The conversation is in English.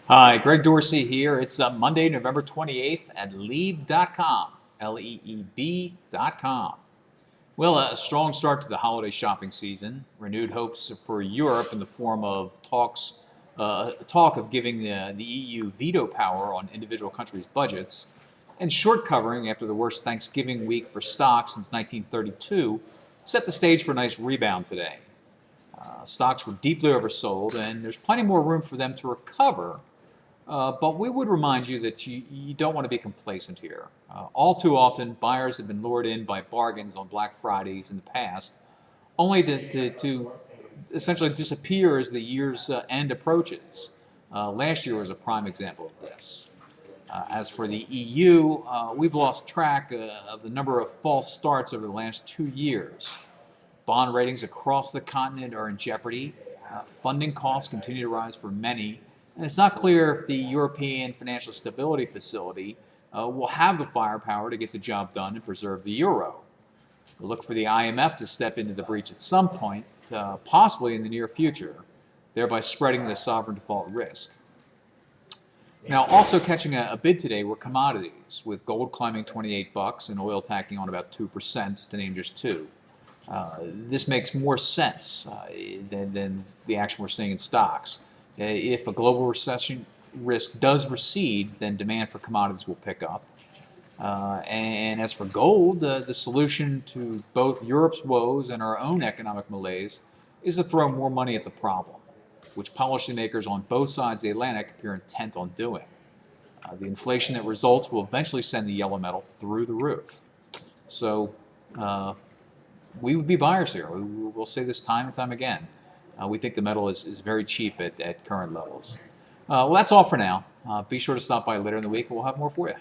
Hi, Greg Dorsey here. It's Monday, November 28th at Leeb.com, Leeb.com. Well, a strong start to the holiday shopping season. Renewed hopes for Europe in the form of talk of giving the EU veto power on individual countries' budgets, and short covering after the worst Thanksgiving week for stocks since 1932 set the stage for a nice rebound today. Stocks were deeply oversold, and there's plenty more room for them to recover. But we would remind you that you don't want to be complacent here. All too often, buyers have been lured in by bargains on Black Fridays in the past, only to essentially disappear as the year's end approaches. Last year was a prime example of this. As for the EU, we've lost track of the number of false starts over the last 2 years. Bond ratings across the continent are in jeopardy. Funding costs continue to rise for many. And it's not clear if the European Financial Stability Facility will have the firepower to get the job done and preserve the euro. We'll look for the IMF to step into the breach at some point, possibly in the near future, thereby spreading the sovereign default risk. Now, also catching a bid today were commodities, with gold climbing $28 and oil tacking on about 2%, to name just two. This makes more sense than the action we're seeing in stocks. If a global recession risk does recede, then demand for commodities will pick up. And as for gold, the solution to both Europe's woes and our own economic malaise is to throw more money at the problem, which policymakers on both sides of the Atlantic appear intent on doing. The inflation that results will eventually send the yellow metal through the roof. So we would be buyers here. We'll say this time and time again. We think the metal is very cheap at current levels. Well, that's all for now. Be sure to stop by later in the week. We'll have more for you.